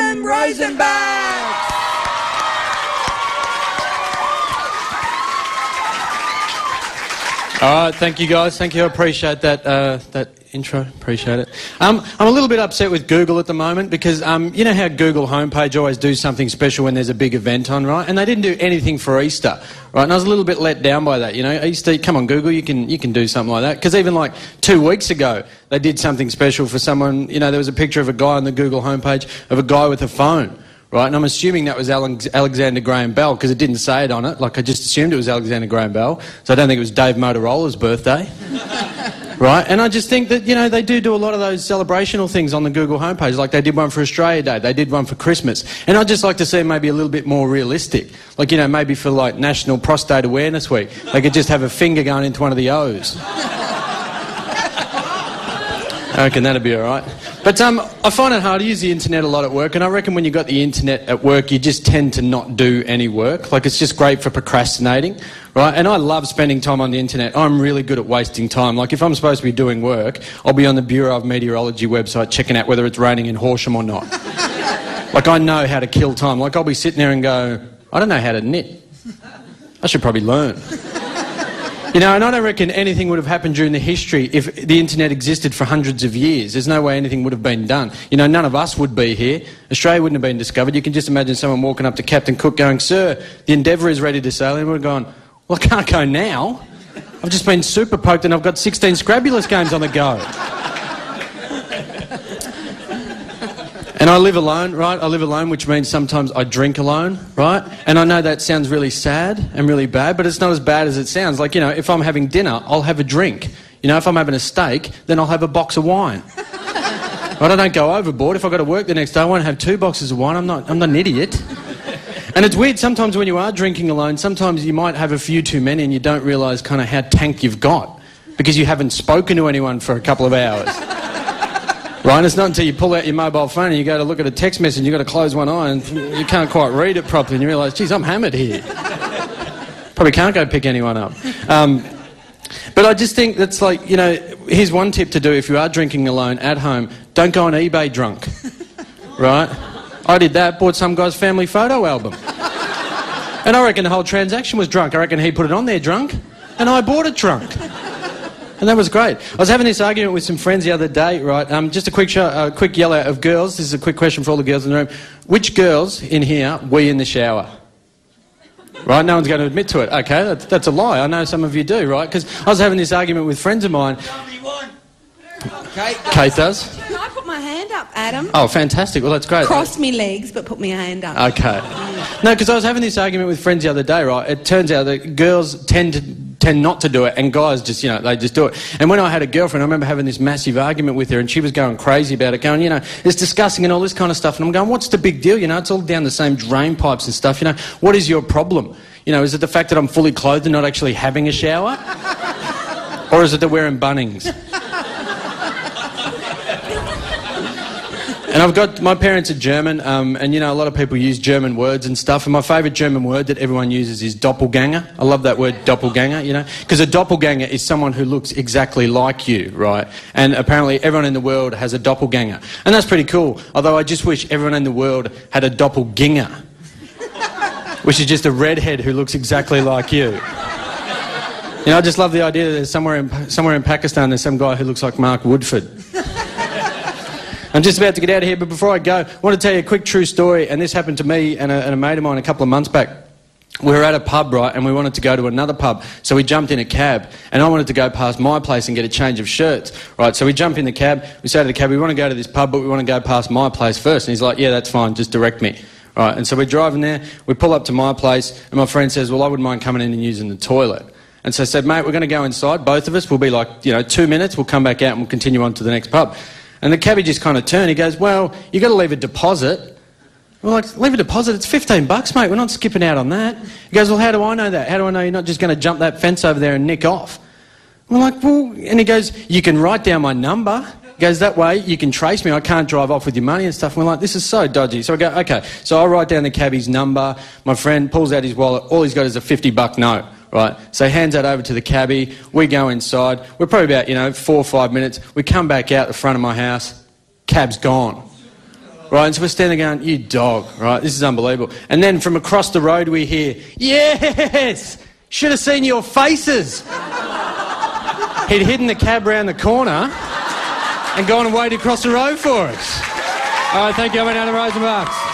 Welcome, Rozenbachs! All right, thank you guys. Thank you. I appreciate that intro. Appreciate it. I'm a little bit upset with Google at the moment because you know how Google homepage always do something special when there's a big event on, right? And they didn't do anything for Easter, right? And I was a little bit let down by that. You know, Easter. Come on, Google, you can do something like that. Because even like 2 weeks ago, they did something special for someone. You know, there was a picture of a guy on the Google homepage of a guy with a phone. Right, and I'm assuming that was Alexander Graham Bell because it didn't say it on it. Like, I just assumed it was Alexander Graham Bell. So I don't think it was Dave Motorola's birthday. Right, and I just think that, you know, they do a lot of those celebrational things on the Google homepage. Like, they did one for Australia Day, they did one for Christmas. And I'd just like to see maybe a little bit more realistic. Like, you know, maybe for, like, National Prostate Awareness Week, they could just have a finger going into one of the O's. I reckon that'd be all right. But I find it hard to use the internet a lot at work, and I reckon when you've got the internet at work, you just tend to not do any work. Like, it's just great for procrastinating, right? And I love spending time on the internet. I'm really good at wasting time. Like, if I'm supposed to be doing work, I'll be on the Bureau of Meteorology website checking out whether it's raining in Horsham or not. Like, I know how to kill time. Like, I'll be sitting there and go, I don't know how to knit. I should probably learn. You know, and I don't reckon anything would have happened during the history if the internet existed for hundreds of years. There's no way anything would have been done. You know, none of us would be here. Australia wouldn't have been discovered. You can just imagine someone walking up to Captain Cook going, "Sir, the Endeavour is ready to sail." And we're going, "Well, I can't go now. I've just been super poked and I've got 16 Scrabulous games on the go." And I live alone, right? I live alone, which means sometimes I drink alone, right? And I know that sounds really sad and really bad, but it's not as bad as it sounds. Like, you know, if I'm having dinner, I'll have a drink. You know, if I'm having a steak, then I'll have a box of wine. Right? I don't go overboard. If I've got to work the next day, I won't have 2 boxes of wine. I'm not an idiot. And it's weird, sometimes when you are drinking alone, sometimes you might have a few too many and you don't realise kind of how tanked you've got because you haven't spoken to anyone for a couple of hours. Right, and it's not until you pull out your mobile phone and you go to look at a text message and you've got to close one eye and you can't quite read it properly and you realise, geez, I'm hammered here. Probably can't go pick anyone up. But I just think that's like, you know, here's one tip to do if you are drinking alone at home. Don't go on eBay drunk. Right? I did that, bought some guy's family photo album. And I reckon the whole transaction was drunk. I reckon he put it on there drunk and I bought it drunk. And that was great. I was having this argument with some friends the other day, right? Just a quick yell out of girls. This is a quick question for all the girls in the room. Which girls in here wee in the shower? Right? No one's going to admit to it. Okay, that's a lie. I know some of you do, right? Because I was having this argument with friends of mine. Kate does. Can I put my hand up, Adam? Oh, fantastic. Well, that's great. Cross me legs, but put my hand up. Okay. No, because I was having this argument with friends the other day, right? It turns out that girls tend not to do it, and guys just, you know, they just do it. And when I had a girlfriend, I remember having this massive argument with her, and she was going crazy about it, going, you know, it's disgusting and all this kind of stuff. And I'm going, what's the big deal? You know, it's all down the same drain pipes and stuff. You know, what is your problem? You know, is it the fact that I'm fully clothed and not actually having a shower? Or is it that we're in Bunnings? And I've got, my parents are German, and you know, a lot of people use German words and stuff, and my favourite German word that everyone uses is doppelganger. I love that word, doppelganger, you know, because a doppelganger is someone who looks exactly like you, right? And apparently everyone in the world has a doppelganger. And that's pretty cool, although I just wish everyone in the world had a doppelganger, which is just a redhead who looks exactly like you. You know, I just love the idea that there's somewhere in Pakistan there's some guy who looks like Mark Woodford. I'm just about to get out of here, but before I go, I want to tell you a quick true story, and this happened to me and a mate of mine a couple of months back. We were at a pub, right, and we wanted to go to another pub, so we jumped in a cab, and I wanted to go past my place and get a change of shirts, right, so we jump in the cab, we say to the cab, we want to go to this pub, but we want to go past my place first, and he's like, yeah, that's fine, just direct me. Right, and so we're driving there, we pull up to my place, and my friend says, well, I wouldn't mind coming in and using the toilet. And so I said, mate, we're going to go inside, both of us, we'll be like, you know, 2 minutes, we'll come back out and we'll continue on to the next pub. And the cabbie just kind of turned. He goes, well, you got to leave a deposit. We're like, leave a deposit? It's $15, mate. We're not skipping out on that. He goes, well, how do I know that? How do I know you're not just going to jump that fence over there and nick off? We're like, well, and he goes, you can write down my number. He goes, that way you can trace me. I can't drive off with your money and stuff. And we're like, this is so dodgy. So I go, okay. So I write down the cabbie's number. My friend pulls out his wallet. All he's got is a $50 note. Right, so he hands that over to the cabbie, we go inside, we're probably about, you know, 4 or 5 minutes, we come back out the front of my house, cab's gone. Right, and so we're standing going, you dog, right, this is unbelievable. And then from across the road we hear, yes, should have seen your faces. He'd hidden the cab round the corner and gone and waited across the road for us. All right, thank you, I'm out of Rozenbachs.